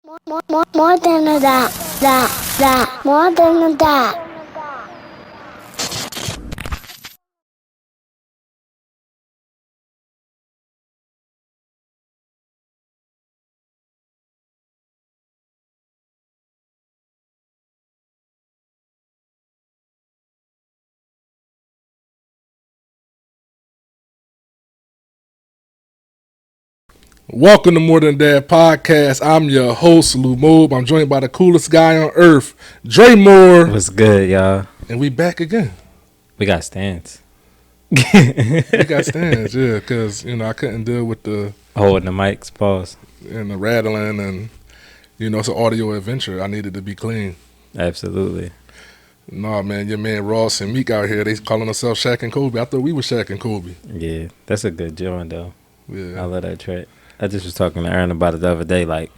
More than that, more than that. Welcome to More Than That Podcast. I'm your host, Lou Mobe. I'm joined by the coolest guy on earth, Dre Moore. What's good, y'all? And we back again. We got stands. We got stands, yeah, because, I couldn't deal with the... Holding the mics, pause. And the rattling and, it's an audio adventure. I needed to be clean. Absolutely. Nah, man, your man Ross and Meek out here, they calling themselves Shaq and Kobe. I thought we were Shaq and Kobe. Yeah, that's a good joint, though. Yeah. I love that track. I just was talking to Aaron about it the other day. Like,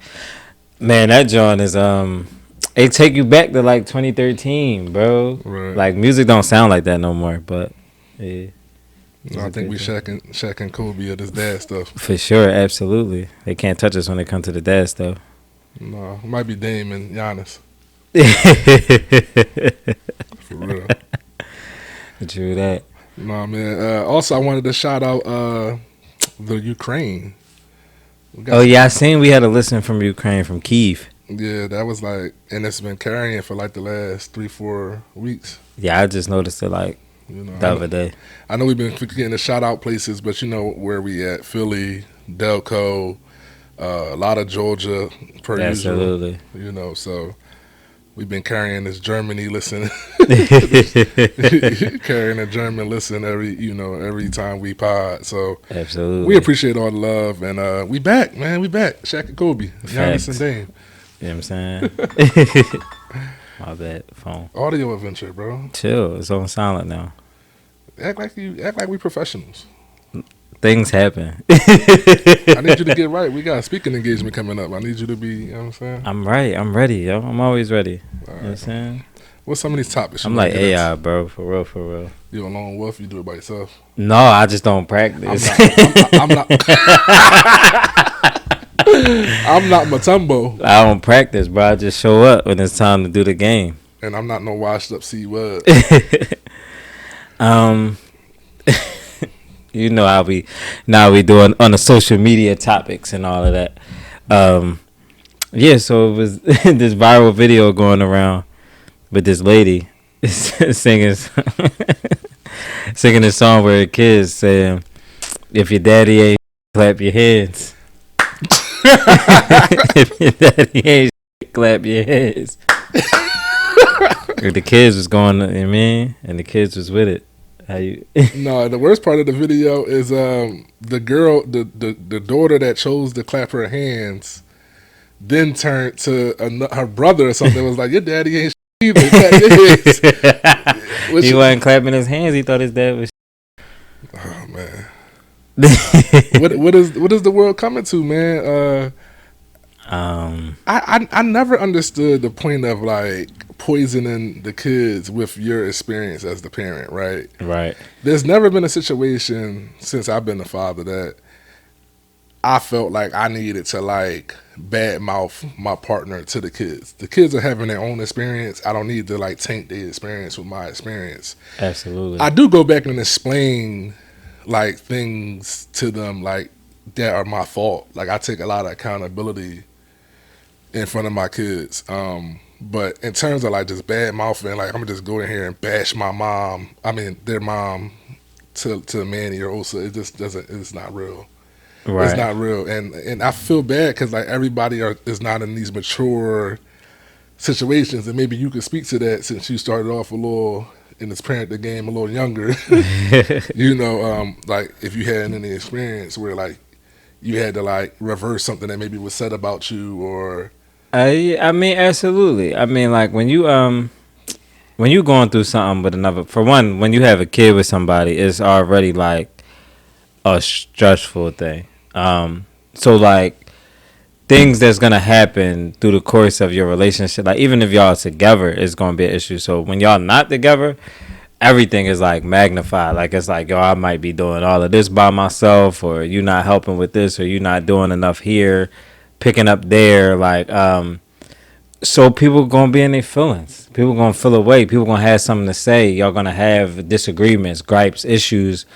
man, that joint is it take you back to like 2013, bro. Right. Like, music don't sound like that no more. But yeah, No, I think we Shaq and Kobe of this dad stuff. for sure, absolutely. They can't touch us when it comes to the dad stuff. No, it might be Dame and Giannis. For real. True that. No, man. Also, I wanted to shout out the Ukraine. Oh yeah, I seen we had a listen from Ukraine, from Kyiv. Yeah, that was like, and it's been carrying for like the last 3-4 weeks. Yeah, I just noticed it like the other day. I know we've been getting the shout out places, but you know where we at: Philly, Delco, a lot of Georgia per Absolutely. usual. So we've been carrying this Germany listen, carrying a German listen every time we pod. So absolutely, we appreciate all the love, and we back, man. We back. Shaq and Kobe, Giannis and Dame. You know what I'm saying? My bad, phone. Audio adventure, bro. Chill. It's on silent now. Act like we professionals. Things happen. I need you to get right. We got a speaking engagement coming up. I need you to be, you know what I'm saying? I'm right. I'm ready, yo. I'm always ready. Right. You know what I'm saying? What's some of these topics? I'm like AI, bro. For real. You a lone wolf? You do it by yourself? No, I just don't practice. I'm not I'm not Matumbo. I don't practice, bro. I just show up when it's time to do the game. And I'm not no washed up C-word. You know how we doing on the social media topics and all of that. Yeah, so it was this viral video going around with this lady singing this song where her kids saying, "If your daddy ain't, clap your hands." If your daddy ain't, clap your hands. The kids was going, and the kids was with it. How you? No, the worst part of the video is the girl, the daughter that chose to clap her hands, then turned to her brother or something. Was like, "Your daddy ain't either." He wasn't clapping his hands. He thought his dad was. Oh man. what is the world coming to, man? I never understood the point of like poisoning the kids with your experience as the parent, right? Right. There's never been a situation since I've been a father that I felt like I needed to like badmouth my partner to the kids. The kids are having their own experience. I don't need to like taint their experience with my experience. Absolutely. I do go back and explain like things to them like that are my fault. Like I take a lot of accountability in front of my kids. But in terms of like just bad mouthing, like I'm gonna just go in here and bash their mom to Manny or Osa, it just doesn't. It's not real. Right. It's not real, and I feel bad because like everybody is not in these mature situations, and maybe you could speak to that since you started off a little in this parenting game a little younger. Like if you had any experience where like you had to like reverse something that maybe was said about you or. I mean, absolutely. I mean, like when you going through something with another, for one, when you have a kid with somebody, it's already like a stressful thing. So like things that's gonna happen through the course of your relationship, like even if y'all together, it's gonna be an issue. So when y'all not together, everything is like magnified. Like it's like, yo, I might be doing all of this by myself, or you not helping with this, or you not doing enough here. picking up there, like so people gonna be in their feelings. People gonna feel away. People gonna have something to say. Y'all gonna have disagreements, gripes, issues.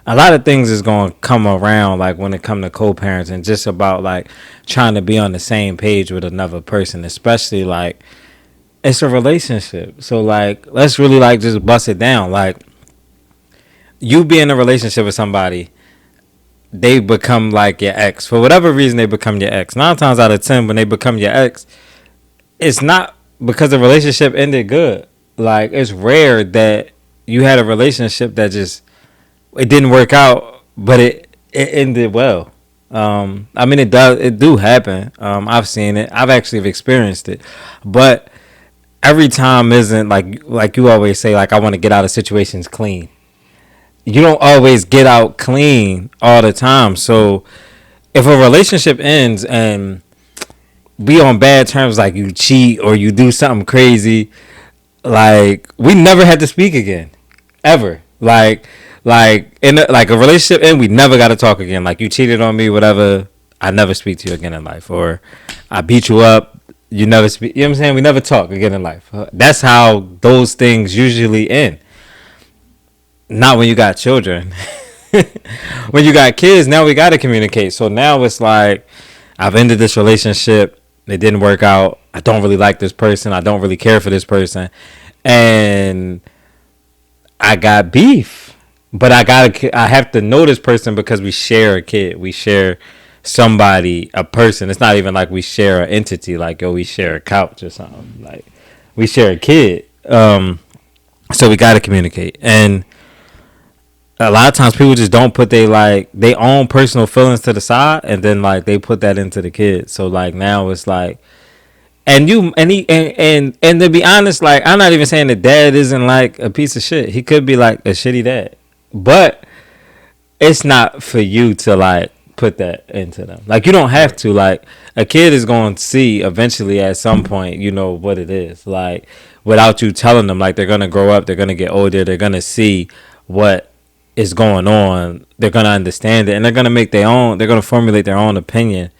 A lot of things is gonna come around, like when it come to co-parents and just about like trying to be on the same page with another person, especially like it's a relationship. So like let's really like just bust it down. Like you be in a relationship with somebody, they become like your ex. For whatever reason they become your ex. 9 times out of 10 when they become your ex, it's not because the relationship ended good. Like it's rare that you had a relationship that just it didn't work out, but it ended well. I mean it do happen. I've seen it. I've actually experienced it. But every time isn't like you always say, like I want to get out of situations clean. You don't always get out clean all the time. So if a relationship ends and be on bad terms, like you cheat or you do something crazy, like we never had to speak again, ever. Like in like a relationship end, we never got to talk again. Like you cheated on me, whatever. I never speak to you again in life, or I beat you up. You never speak. You know what I'm saying? We never talk again in life. That's how those things usually end. Not when you got children. When you got kids, now we got to communicate. So now it's like I've ended this relationship. It didn't work out. I don't really like this person. I don't really care for this person. And I got beef. But I have to know this person because we share a kid. We share somebody, a person. It's not even like we share an entity, like, yo, we share a couch or something. Like, we share a kid. So we got to communicate. And a lot of times people just don't put they own personal feelings to the side, and then like they put that into the kid. So like now it's like, and to be honest, like I'm not even saying the dad isn't like a piece of shit. He could be like a shitty dad, but it's not for you to like put that into them. Like you don't have to. Like a kid is going to see eventually at some point, you know what it is. Like without you telling them, like they're gonna grow up, they're gonna get older, they're gonna see what is going on, they're gonna understand it, and they're gonna make their own. They're gonna formulate their own opinion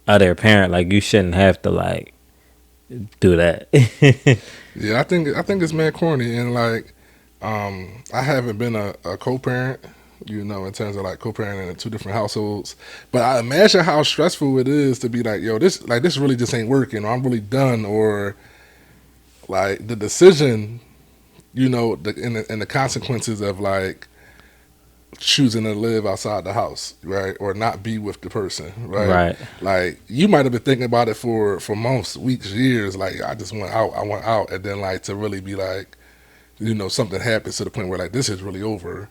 of their parent. Like you shouldn't have to like do that. Yeah, I think it's mad corny, and like I haven't been a co-parent, you know, in terms of like co-parenting in 2 different households. But I imagine how stressful it is to be like, yo, this really just ain't working, or I'm really done, or like the decision, you know, and the consequences of like choosing to live outside the house, right, or not be with the person, right? Like you might have been thinking about it for months, weeks, years. Like I just want out, and then like to really be like, you know, something happens to the point where like this is really over,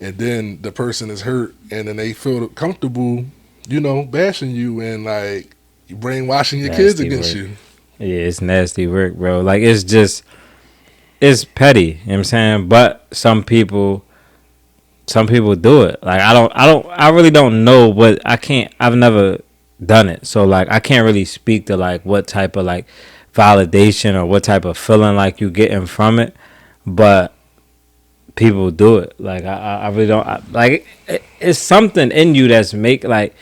and then the person is hurt, and then they feel comfortable, you know, bashing you and like brainwashing your kids against you. Yeah, it's nasty work, bro. Like it's it's petty. You know what I'm saying? But some people do it. Like I really don't know what I've never done it. So like I can't really speak to like what type of like validation or what type of feeling like you getting from it. But people do it. Like I really don't like it's something in you that's make like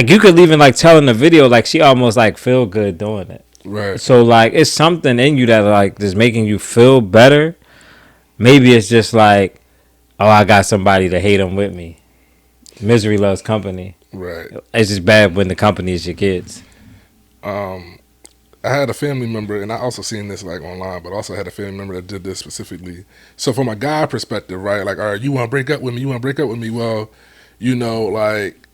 you could even like tell in the video like she almost like feel good doing it. Right. So like it's something in you that like just making you feel better. Maybe it's just like, oh, I got somebody to hate them with me. Misery loves company. Right. It's just bad when the company is your kids. I had a family member, and I also seen this like online, but also had a family member that did this specifically. So from a guy perspective, right, like, all right, you want to break up with me? You want to break up with me? Well, you know, like,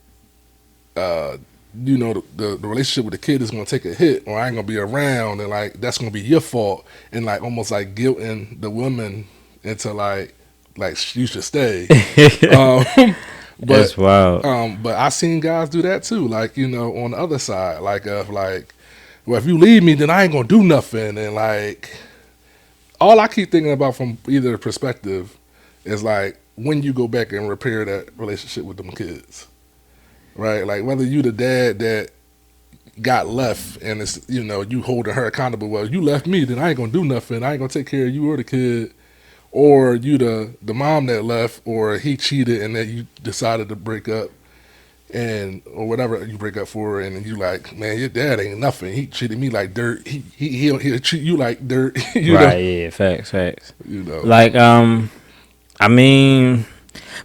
you know, the relationship with the kid is going to take a hit, or I ain't going to be around, and like that's going to be your fault, and like almost like guilting the woman into like you should stay. But that's wild. But I seen guys do that too, like, you know, on the other side, like of like, well, if you leave me, then I ain't gonna do nothing, and like all I keep thinking about from either perspective is like when you go back and repair that relationship with them kids, right? Like whether you the dad that got left and it's, you know, you holding her accountable, well, you left me, then I ain't gonna do nothing, I ain't gonna take care of you or the kid. Or you the mom that left, or he cheated and then you decided to break up, or whatever you break up for, and you like, man, your dad ain't nothing. He treated me like dirt. He'll treat you like dirt. you Right. know, Yeah. Facts. you know. Like I mean,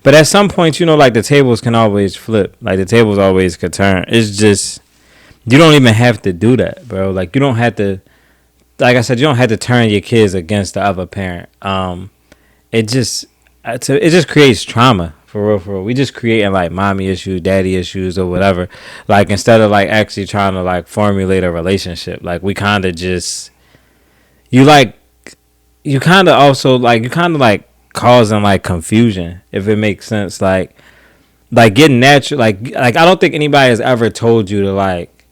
but at some point, like the tables can always flip. Like the tables always could turn. It's just you don't even have to do that, bro. Like you don't have to. Like I said, you don't have to turn your kids against the other parent. It just it just creates trauma for real. For real, we just creating like mommy issues, daddy issues, or whatever. Like instead of like actually trying to like formulate a relationship, like we kind of just you kind of also like causing like confusion, if it makes sense. Like getting natural. Like I don't think anybody has ever told you to like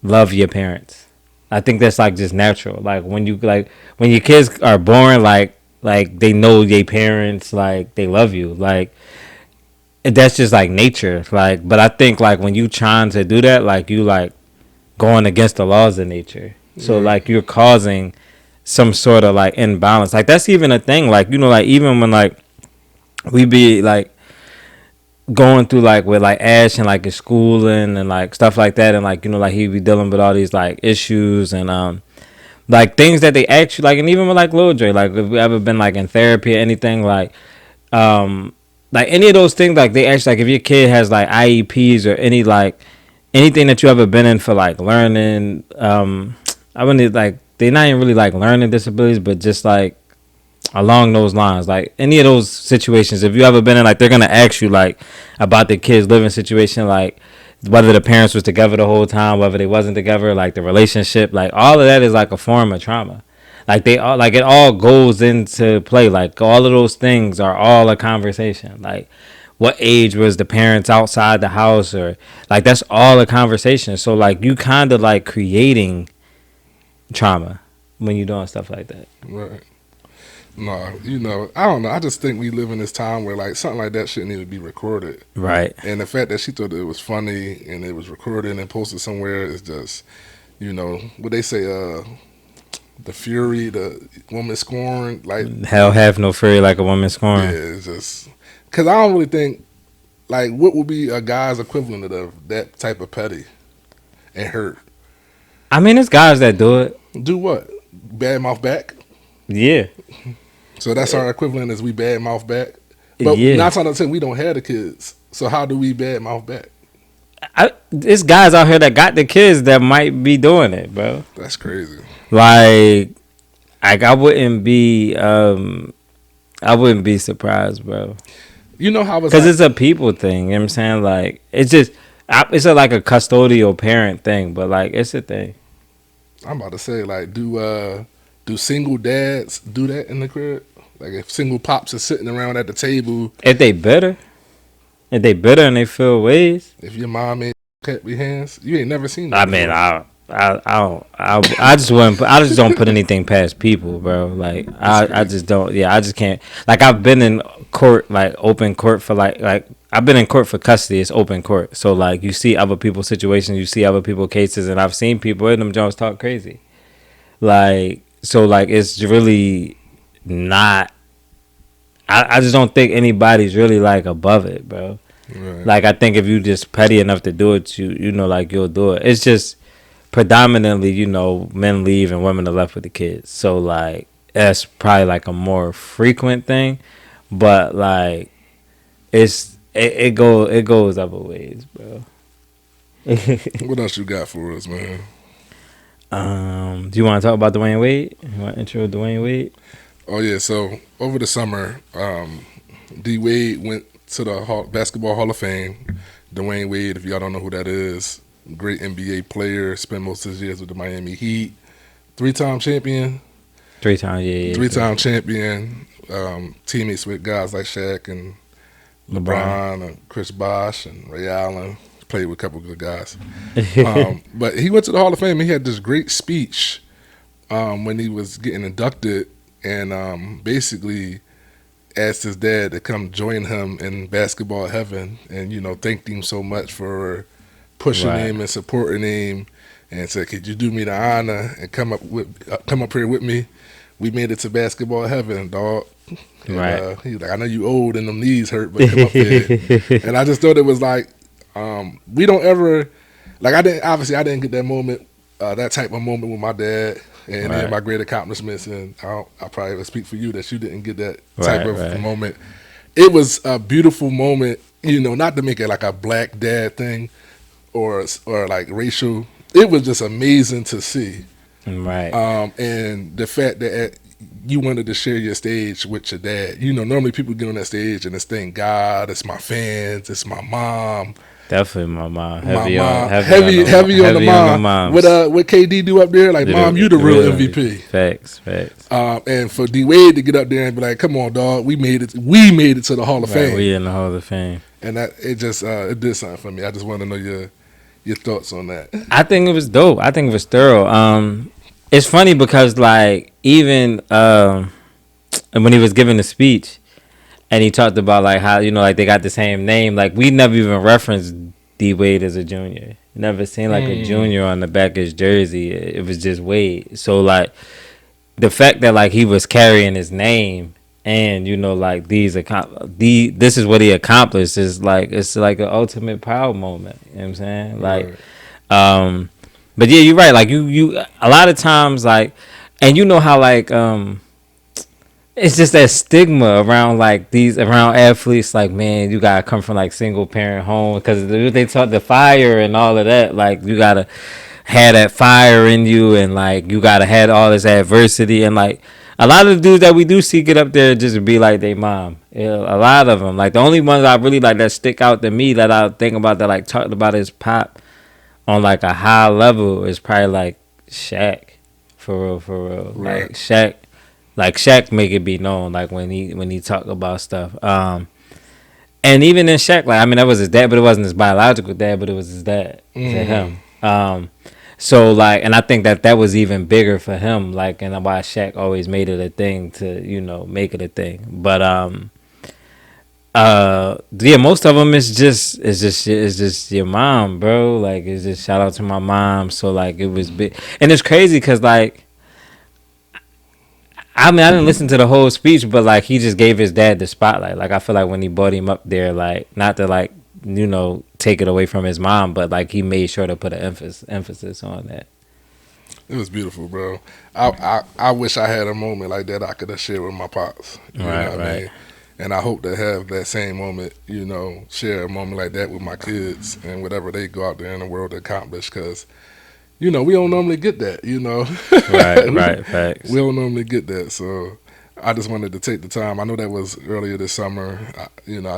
love your parents. I think that's like just natural. Like when your kids are born, like they know their parents, like they love you. Like that's just like nature. Like, but I think like when you trying to do that, like you like going against the laws of nature. So like you're causing some sort of like imbalance. Like that's even a thing. Like like even when like we be like going through like with like Ash and like his schooling and like stuff like that, and like like he be dealing with all these like issues and like things that they actually like, and even with like Lou and Dre, like if we ever been like in therapy or anything, like any of those things, like they actually like if your kid has like IEPs or anything that you ever been in for like learning, I wouldn't like they're not even really like learning disabilities, but just like along those lines, like any of those situations, if you ever been in, like they're gonna ask you like about the kids living situation, like whether the parents was together the whole time, whether they wasn't together, like the relationship, like all of that is like a form of trauma. Like they all like it all goes into play. Like all of those things are all a conversation. Like what age was the parents outside the house, or like that's all a conversation. So like you kind of like creating trauma when you're doing stuff like that. Right. No, I don't know. I just think we live in this time where like something like that shouldn't even be recorded. Right. And the fact that she thought it was funny and it was recorded and posted somewhere is just, what they say, the fury, the woman scorned, like Hell have no fury like a woman scorned. yeah, it's just because I don't really think like what would be a guy's equivalent of that type of petty and hurt. I mean, it's guys that do it. Do what? Bad mouth back. Yeah. So that's our equivalent as we bad mouth back. But Yeah. not trying to say we don't have the kids. So how do we bad mouth back? It's guys out here that got the kids that might be doing it, bro. That's crazy. Like I wouldn't be surprised, bro. You know how it's because like, it's a people thing. You know what I'm saying? Like it's just it's like a custodial parent thing, but like it's a thing. I'm about to say, like, do single dads do that in the crib? Like, if single pops are sitting around at the table, If they bitter and they feel ways. if your mom ain't kept your hands, you ain't never seen that. I mean, I just wouldn't. I just don't put anything past people, bro. Like I just don't. Yeah, I just can't. Like I've been in court, like open court for like I've been in court for custody. It's open court, so like you see other people's situations, you see other people's cases, and I've seen people in them Jones talk crazy. Like so, like it's really not. I just don't think anybody's really like above it, bro. Right. Like I think if you just petty enough to do it, like you'll do it. It's just predominantly, men leave and women are left with the kids. So like that's probably like a more frequent thing, but like it goes other ways, bro. What else you got for us, man? Do you want to talk about Dwayne Wade? You want to intro Dwayne Wade? Oh yeah, so over the summer, D Wade went to the Basketball Hall of Fame. Dwayne Wade, if y'all don't know who that is, great NBA player, spent most of his years with the Miami Heat, 3-time champion. 3 times, yeah. 3-time champion, teammates with guys like Shaq and LeBron and Chris Bosh and Ray Allen. Played with a couple of good guys. But he went to the Hall of Fame and he had this great speech when he was getting inducted and basically asked his dad to come join him in basketball heaven and, thanked him so much for pushing him and supporting him and said, could you do me the honor and come up here with me? We made it to basketball heaven, dog. And, right. He was like, I know you old and them knees hurt, but come up here. And I just thought it was like, We don't ever like I didn't get that moment, that type of moment with my dad and Right. my great accomplishments, and I probably would speak for you that you didn't get that type of moment. It was a beautiful moment, not to make it like a black dad thing or like racial. It was just amazing to see. Right. And the fact that you wanted to share your stage with your dad. Normally people get on that stage and it's thank God, it's my fans, it's my mom. Definitely my mom. Heavy On the mom. What KD do up there? Like, mom, you the real MVP. Facts. And for D Wade to get up there and be like, come on, dog, we made it to the Hall of Fame. We in the Hall of Fame. And that it just it did something for me. I just want to know your thoughts on that. I think it was dope. I think it was thorough. It's funny because like even when he was giving the speech and he talked about like how like they got the same name, like we never even referenced D Wade as a junior. Never seen like a junior on the back of his jersey. It was just Wade. So like the fact that like he was carrying his name and like this is what he accomplished is like it's like an ultimate proud moment. You know what I'm saying? Like Right. But yeah, you're right. Like you a lot of times like, and how like it's just that stigma around like around athletes. Like, man, you gotta come from like single parent home because they taught the fire and all of that. Like you gotta have that fire in you, and like you gotta have all this adversity, and like a lot of the dudes that we do see get up there just be like they mom. Yeah, a lot of them. Like the only ones I really like that stick out to me that I think about that like talked about his pop on like a high level is probably like Shaq, for real. Right. Like Shaq make it be known like when he talk about stuff. And even in Shaq, like I mean that was his dad, but it wasn't his biological dad, but it was his dad to him. So like, and I think that was even bigger for him, like, and why Shaq always made it a thing to make it a thing. But yeah, most of them is just your mom, bro. Like it's just shout out to my mom. So like it was big, and it's crazy because like I mean I didn't listen to the whole speech, but like he just gave his dad the spotlight. Like I feel like when he brought him up there, like not to like take it away from his mom, but like he made sure to put an emphasis on that. It was beautiful, bro. I wish I had a moment like that I could have shared with my pops. You know what I mean? And I hope to have that same moment, share a moment like that with my kids and whatever they go out there in the world to accomplish. Because, we don't normally get that, Right, facts. We don't normally get that. So I just wanted to take the time. I know that was earlier this summer. I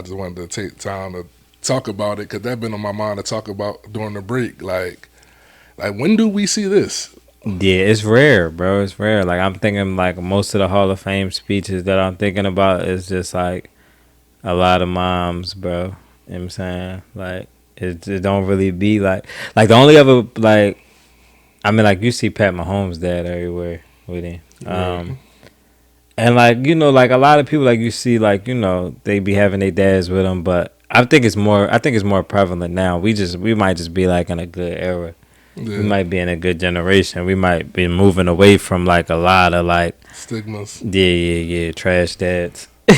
just wanted to take time to talk about it because that's been on my mind to talk about during the break. Like when do we see this? Yeah, it's rare, bro. It's rare. Like I'm thinking, like most of the Hall of Fame speeches that I'm thinking about is just like a lot of moms, bro. You know what I'm saying? Like it don't really be like the only other like, I mean, like you see Pat Mahomes' dad everywhere with him, and like like a lot of people like you see like they be having their dads with them, but I think it's more prevalent now. We might just be like in a good era. Yeah. We might be in a good generation. We might be moving away from like a lot of like stigmas. Yeah, trash dads. I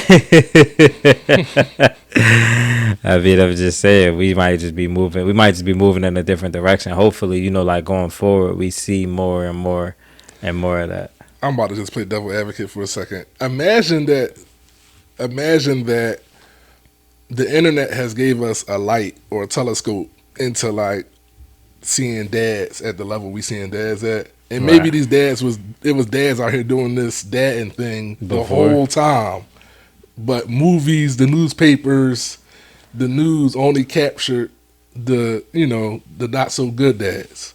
mean, I'm just saying we might just be moving in a different direction. Hopefully, like going forward, we see more and more and more of that. I'm about to just play devil advocate for a second. Imagine that the internet has gave us a light or a telescope into like seeing dads at the level we seeing dads at, and maybe these dads was dads out here doing this dadding thing the whole time, but movies, the newspapers, the news only captured the not so good dads.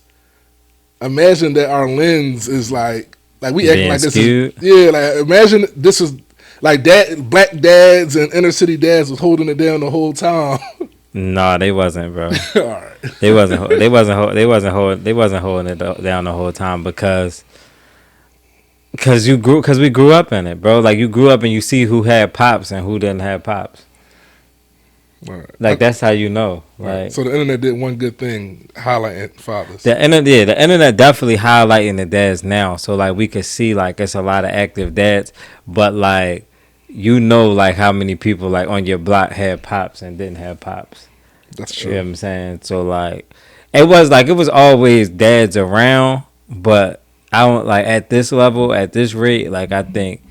Imagine that our lens is like we acting like this is like imagine this is like black dads and inner city dads was holding it down the whole time. No, they wasn't, bro. All right. They wasn't holding it down the whole time because we grew up in it, bro. Like you grew up and you see who had pops and who didn't have pops. Right. Like that's how you know. Right. Like, so the internet did one good thing, highlighting fathers. The internet definitely highlighting the dads now. So like we could see like it's a lot of active dads, but like like how many people like on your block had pops and didn't have pops. That's You know what true. I'm saying? So like, it was always dads around, but I don't like at this level, at this rate. Like I think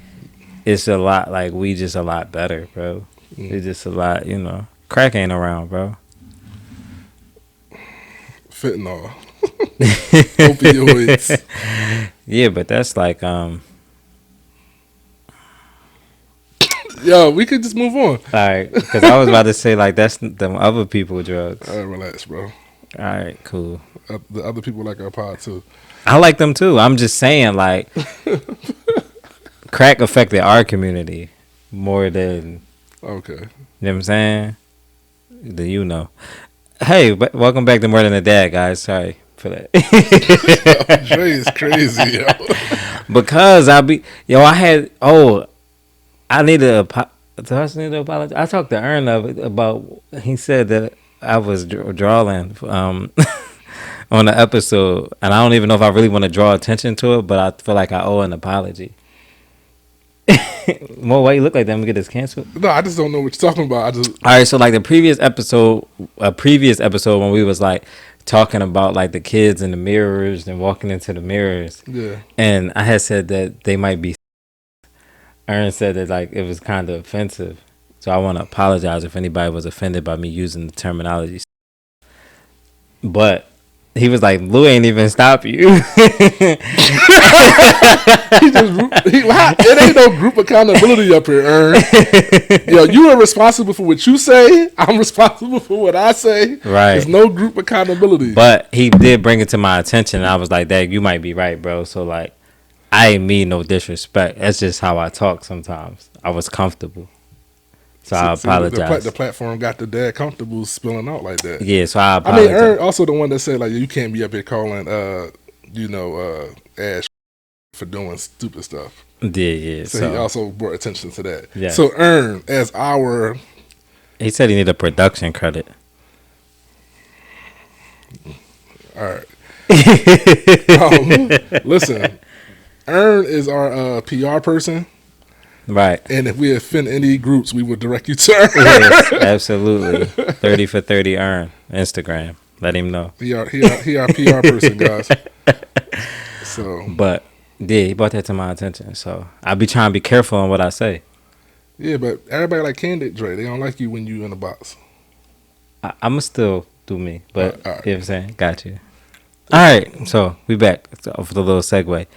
it's a lot. Like we just a lot better, bro. It's just a lot. Crack ain't around, bro. Fentanyl, opioids. Yeah, but that's like Yo, we could just move on. all right, because I was about to say like that's them other people drugs. Relax, bro. All right, cool. The other people like our pod too. I like them too. I'm just saying like crack affected our community more than Okay. you know what I'm saying. Than you know. Hey, welcome back to More Than a Dad, guys. Sorry for that. Dre is crazy, yo. Because I need to apologize. I talked to Ern about. He said that I was drawing on the episode, and I don't even know if I really want to draw attention to it, but I feel like I owe an apology. Well, why you look like that? I'm gonna get this canceled. No, I just don't know what you're talking about. All right, so like the previous episode when we was like talking about like the kids in the mirrors and walking into the mirrors, Yeah. and I had said that they might be. Aaron said that like it was kind of offensive, so I want to apologize if anybody was offended by me using the terminology. But he was like, "Lou ain't even stop you." It ain't no group accountability up here, Ern. Yo, you are responsible for what you say. I'm responsible for what I say. Right. There's no group accountability. But he did bring it to my attention, and I was like, "Dad, you might be right, bro." So like, I ain't mean no disrespect. That's just how I talk sometimes. I was comfortable, so I apologize. The platform got the dad comfortable spilling out like that. Yeah, so I I apologize. mean, Ern also the one that said like you can't be up here calling, Ash for doing stupid stuff. Yeah. So he also brought attention to that. Yeah. So Ern, as our he said he needed a production credit. all right. Listen, Ern is our PR person. Right. And if we offend any groups, we will direct you to Ern. Yes, absolutely. 30 for 30 Earn. Instagram. Let him know. He our PR person, guys. So, But yeah, he brought that to my attention. So I be trying to be careful on what I say. yeah, but everybody like Candid Dre. They don't like you when you in the box. I'ma still do me. But all right. you know what I'm saying? Got you. All right. So we back for the little segue.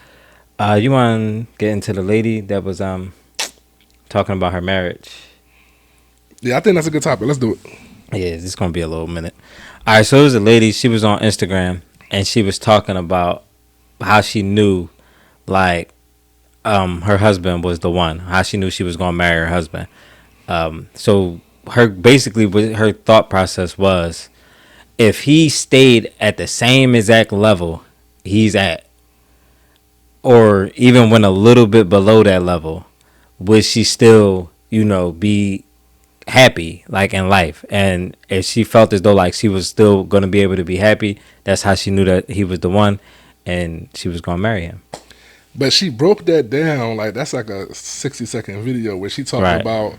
You want to get into the lady that was talking about her marriage? Yeah, I think that's a good topic. Let's do it. Yeah, this is gonna be a little minute. All right, so it was a lady. She was on Instagram and she was talking about how she knew, like, her husband was the one. How she knew she was gonna marry her husband. So her thought process was, if he stayed at the same exact level he's at, or even went a little bit below that level, would she still, be happy like in life? And if she felt as though like she was still going to be able to be happy, that's how she knew that he was the one and she was going to marry him. But she broke that down. Like, that's like a 60-second video where she talked about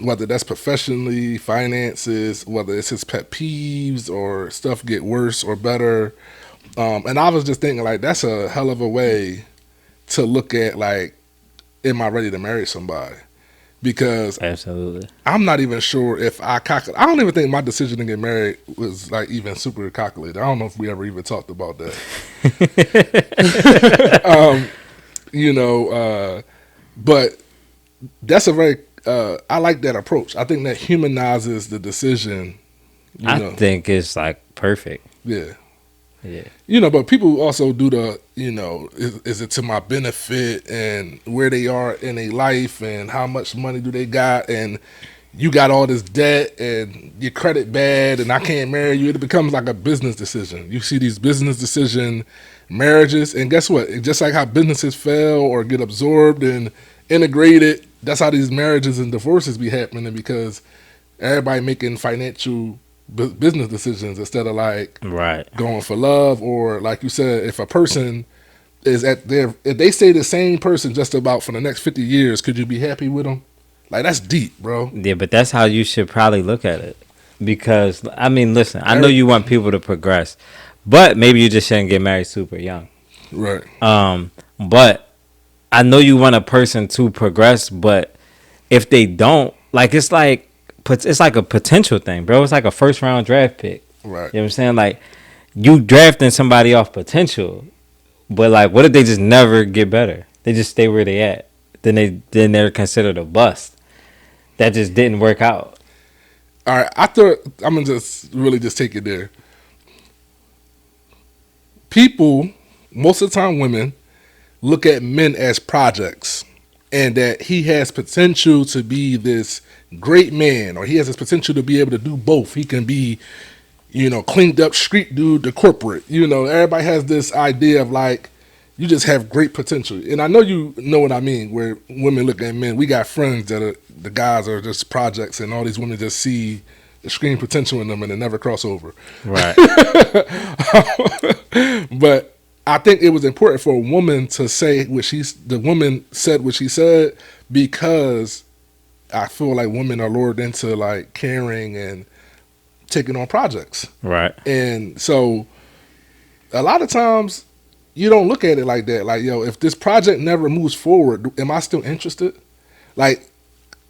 whether that's professionally, finances, whether it's his pet peeves or stuff get worse or better. And I was just thinking, like, that's a hell of a way to look at, like, am I ready to marry somebody? Because absolutely, I'm not even sure if I don't even think my decision to get married was like even super calculated. I don't know if we ever even talked about that. But that's a very I like that approach. I think that humanizes the decision. I think it's like perfect. Yeah. Yeah. But people also do the, is it to my benefit and where they are in their life and how much money do they got and you got all this debt and your credit bad and I can't marry you. It becomes like a business decision. You see these business decision marriages, and guess what? Just like how businesses fail or get absorbed and integrated, that's how these marriages and divorces be happening, because everybody making financial business decisions instead of like going for love. Or like you said, if a person is if they stay the same person just about for the next 50 years, could you be happy with them? Like, that's deep, bro. Yeah, but that's how you should probably look at it. because I mean, listen, I know you want people to progress, but maybe you just shouldn't get married super young. Right. But I know you want a person to progress, but if they don't, like it's like a potential thing, bro. It's like a first round draft pick. Right. You know what I'm saying? Like you drafting somebody off potential, but like what if they just never get better? They just stay where they at. Then they're considered a bust. That just didn't work out. All right. I thought I'm gonna just take it there. People, most of the time, women look at men as projects, and that he has potential to be this great man, or he has this potential to be able to do both. He can be, cleaned up street dude to corporate. Everybody has this idea of like, you just have great potential. And I know you know what I mean, where women look at men. We got friends the guys are just projects, and all these women just see the screen potential in them and they never cross over. Right. But I think it was important for a woman to say the woman said what she said, because I feel like women are lured into like caring and taking on projects. Right. And so a lot of times you don't look at it like that. Like, yo, if this project never moves forward, am I still interested? Like,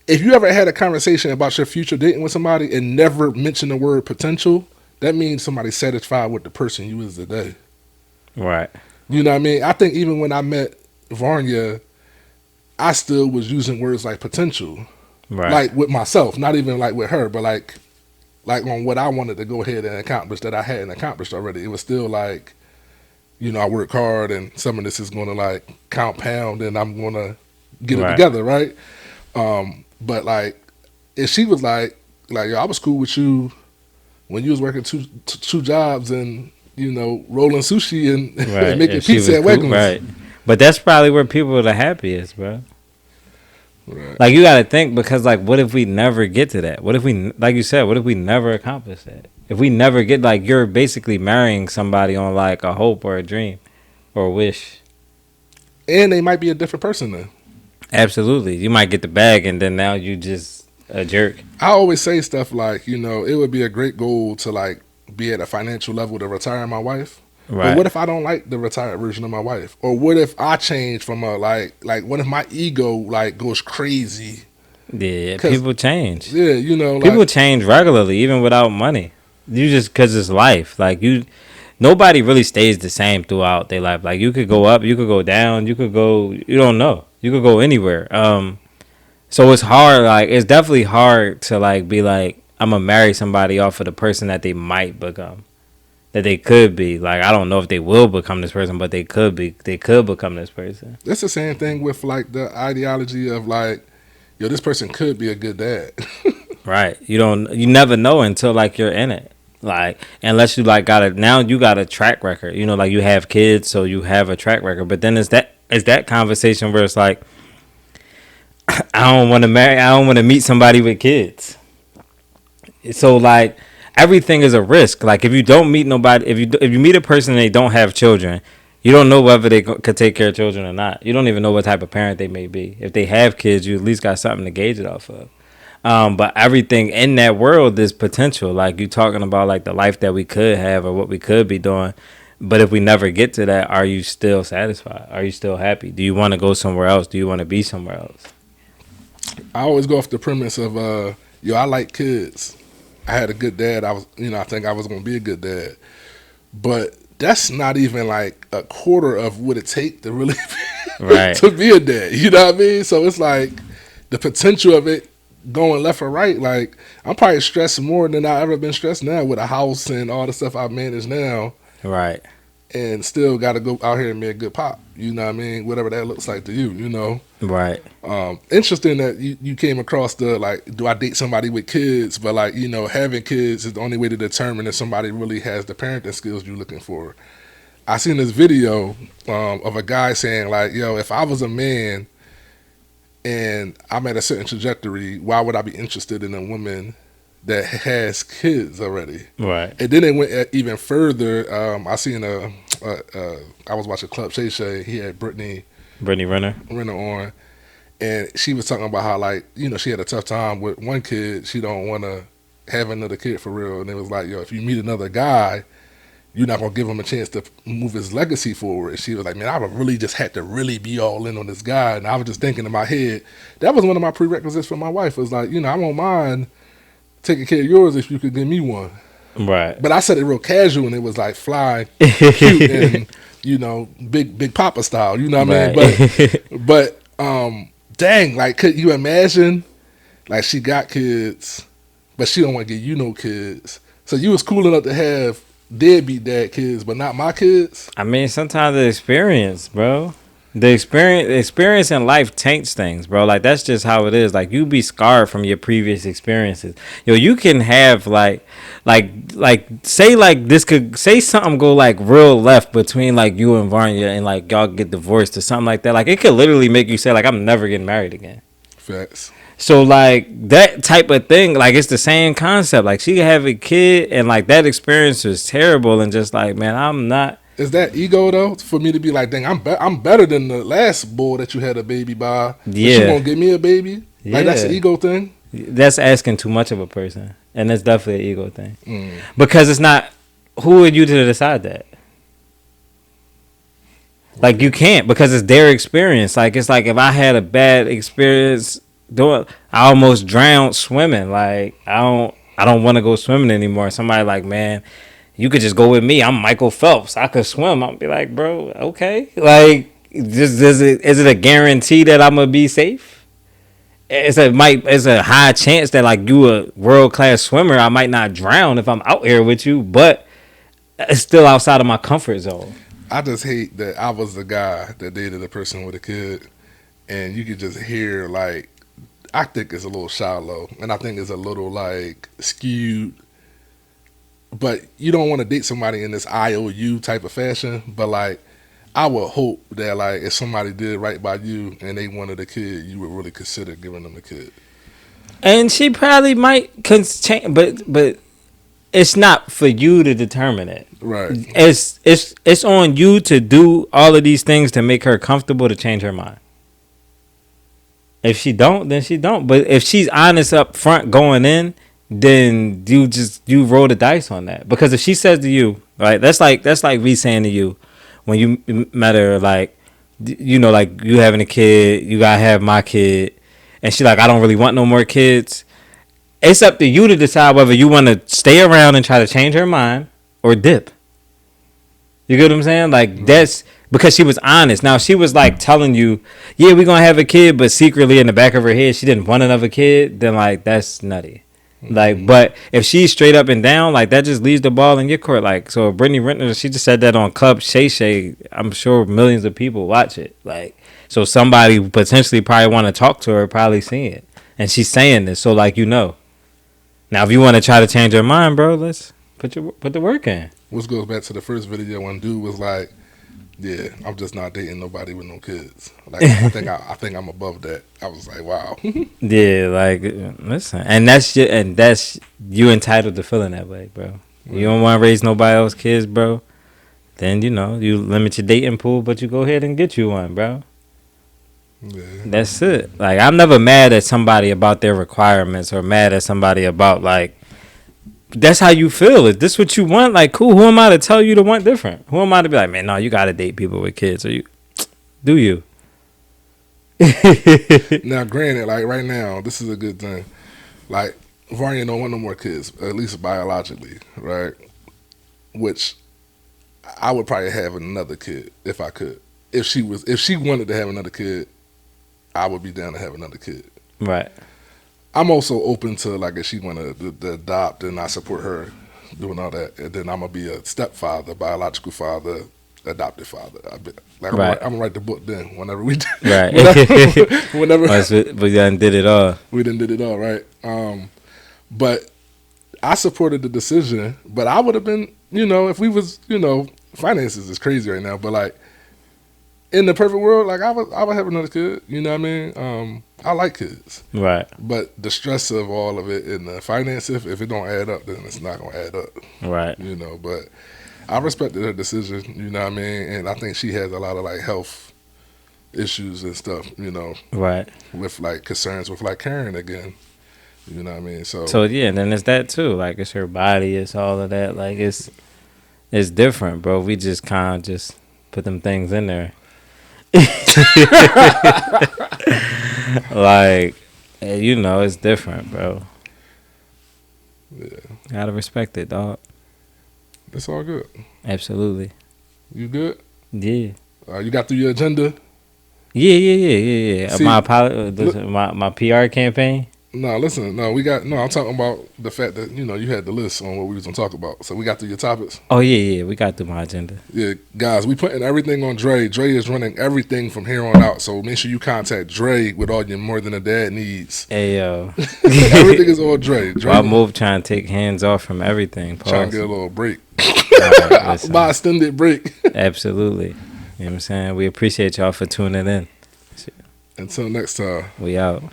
if you ever had a conversation about your future dating with somebody and never mentioned the word potential, that means somebody's satisfied with the person you is today. Right. You know what I mean? I think even when I met Varnia, I still was using words like potential. Right. Like with myself, not even like with her, but like on what I wanted to go ahead and accomplish that I hadn't accomplished already. It was still like, I work hard and some of this is going to like compound and I'm going to get it together, right? But like, if she was like, yo, I was cool with you when you was working two jobs and, rolling sushi and, and making pizza at Wegmans. Right. But that's probably where people are the happiest, bro. Right. Like, you got to think, because like, what if we never get to that? What if we, like you said, what if we never accomplish that? If we never get, like, you're basically marrying somebody on like a hope or a dream or a wish. And they might be a different person then. Absolutely. You might get the bag and then now you just a jerk. I always say stuff like, it would be a great goal to like be at a financial level to retire my wife. Right. But what if I don't like the retired version of my wife? Or what if I change from a like what if my ego like goes crazy? Yeah, people change. Yeah, people change regularly, even without money. You just, because it's life. Like nobody really stays the same throughout their life. Like you could go up, you could go down, you don't know. You could go anywhere. So it's hard. Like it's definitely hard to like be like, I'm gonna marry somebody off of the person that they might become, that they could be. Like I don't know if they will become this person, but they could be. They could become this person. That's the same thing with like the ideology of like, yo, this person could be a good dad. Right. You never know until like you're in it. Like unless you like now you got a track record. Like you have kids, so you have a track record. But then it's that conversation where it's like, I don't want to meet somebody with kids. So like everything is a risk. Like if you don't meet nobody, if you meet a person and they don't have children, you don't know whether they could take care of children or not. You don't even know what type of parent they may be. If they have kids, you at least got something to gauge it off of. But everything in that world is potential. Like you talking about like the life that we could have or what we could be doing. But if we never get to that, are you still satisfied? Are you still happy? Do you want to go somewhere else? Do you want to be somewhere else? I always go off the premise of, I like kids. I had a good dad. I think I was going to be a good dad. But that's not even like a quarter of what it takes to really right. to be a dad. You know what I mean? So it's like the potential of it going left or right. Like I'm probably stressed more than I've ever been stressed now with a house and all the stuff I manage now. Right. And still got to go out here and be a good pop. You know what I mean? Whatever that looks like to you, Right. Interesting that you came across the, like, do I date somebody with kids? But, like, having kids is the only way to determine if somebody really has the parenting skills you're looking for. I seen this video of a guy saying, like, yo, if I was a man and I'm at a certain trajectory, why would I be interested in a woman that has kids already? Right. And then it went even further. I seen I was watching Club Shay Shay. He had Brittany Renner on, and she was talking about how, like, she had a tough time with one kid. She don't want to having another kid for real, and it was like, yo, if you meet another guy, you're not gonna give him a chance to move his legacy forward. And she was like, man, I would really just had to really be all in on this guy. And I was just thinking in my head, that was one of my prerequisites for my wife. Was like, I won't mind taking care of yours if you could give me one. Right. But I said it real casual, and it was like fly, cute, and big Papa style. You know what I mean? But dang, like, could you imagine? Like, she got kids, but she don't want to give you no kids. So you was cool enough to have deadbeat dad kids, but not my kids. I mean, sometimes the experience, bro. The experience in life taints things, bro. Like, that's just how it is. Like, you be scarred from your previous experiences. Yo, you can have like say like this could say something go like real left between like you and Varnia, and like y'all get divorced or something like that. Like, it could literally make you say like, I'm never getting married again. Facts. So like that type of thing, like, it's the same concept. Like, she could have a kid, and like that experience was terrible, and just like, man, I'm not. Is that ego though for me to be like, dang, I'm better than the last boy that you had a baby by? But you won't give me a baby? Yeah. Like, that's an ego thing? That's asking too much of a person, and that's definitely an ego thing. Because it's not, who are you to decide that? Like, you can't, because it's their experience. Like, it's like if I had a bad experience I almost drowned swimming. Like, I don't want to go swimming anymore. Somebody like, man, you could just go with me. I'm Michael Phelps. I could swim. I'll be like, bro, okay. Like, is it a guarantee that I'm gonna be safe? It's a high chance that like you a world class swimmer. I might not drown if I'm out here with you, but it's still outside of my comfort zone. I just hate that I was the guy that dated a person with a kid, and you could just hear like, I think it's a little shallow, and I think it's a little like skewed. But you don't want to date somebody in this IOU type of fashion. But like, I would hope that like if somebody did right by you and they wanted a kid, you would really consider giving them a kid. And she probably might change, but it's not for you to determine it. Right. It's on you to do all of these things to make her comfortable to change her mind. If she don't, then she don't. But if she's honest up front going in, then you roll the dice on that. Because if she says to you, right, that's like me saying to you when you met her, like, like you having a kid, you gotta have my kid, and she like, I don't really want no more kids. It's up to you to decide whether you want to stay around and try to change her mind or dip. You get what I'm saying? Like, that's because she was honest. Now, she was like telling you, yeah, we're going to have a kid, but secretly in the back of her head, she didn't want another kid. Then, like, that's nutty. Like, but if she's straight up and down, like, that just leaves the ball in your court. Like, so Brittany Renner, she just said that on Club Shay Shay. I'm sure millions of people watch it. Like, so somebody potentially probably want to talk to her, probably seeing it. And she's saying this, so, like, Now, if you want to try to change her mind, bro, let's put the work in. Which goes back to the first video when dude was like, yeah, I'm just not dating nobody with no kids. Like, I think I'm above that. I was like, wow. Yeah, like, listen, and that's you entitled to feeling that way, bro. You don't want to raise nobody else's kids, bro. Then you limit your dating pool, but you go ahead and get you one, bro. Yeah. That's it. Like, I'm never mad at somebody about their requirements or mad at somebody about, like, that's how you feel. Is this what you want? Like, cool. Who am I to tell you to want different? Who am I to be like, man, no, you got to date people with kids. Or do you? Now, granted, like right now, this is a good thing. Like, Varnia don't want no more kids, at least biologically, right? Which I would probably have another kid if I could. If she wanted to have another kid, I would be down to have another kid. Right. I'm also open to, like, if she want to adopt, and I support her doing all that, and then I'm going to be a stepfather, biological father, adopted father. I'm going to write the book then, whenever we do. Right. whenever we done did it all. We done did it all, right? But I supported the decision, but I would have been, if we was, finances is crazy right now, but, like, in the perfect world, like, I would have another kid, you know what I mean? I like kids. Right. But the stress of all of it and the finances, if it don't add up, then it's not going to add up. Right. But I respected her decision, you know what I mean? And I think she has a lot of, like, health issues and stuff, Right. with, like, concerns with, like, Karen again, You know what I mean? So So yeah, and then it's that too. Like it's her body, it's all of that. Like it's different, bro. We just kind of just put them things in there. Like, you know, it's different, bro. yeah, Gotta respect it, dog. it's all good. Absolutely. You good? Yeah. You got through your agenda? Yeah. See, My PR campaign. No, listen. No, I'm talking about the fact that you had the list on what we was gonna talk about. So we got through your topics. Oh yeah. We got through my agenda. Yeah, guys, we putting everything on Dre. Dre is running everything from here on out. So make sure you contact Dre with all your More Than a Dad needs. Hey yo. Everything is all Dre. I move trying to take hands off from everything. Trying to get a little break. Right, By extended break. Absolutely. You know what I'm saying? We appreciate y'all for tuning in. Until next time. We out.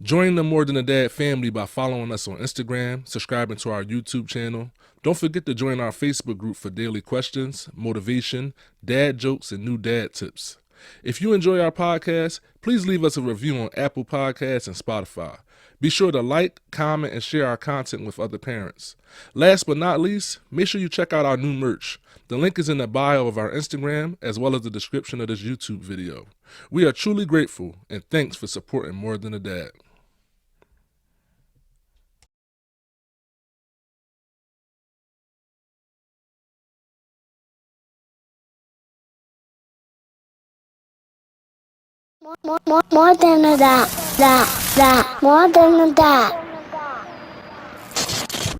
Join the More Than a Dad family by following us on Instagram, subscribing to our YouTube channel. Don't forget to join our Facebook group for daily questions, motivation, dad jokes, and new dad tips. If you enjoy our podcast, please leave us a review on Apple Podcasts and Spotify. Be sure to like, comment, and share our content with other parents. Last but not least, make sure you check out our new merch. The link is in the bio of our Instagram as well as the description of this YouTube video. We are truly grateful and thanks for supporting More Than a Dad. More than a dad. More than a dad.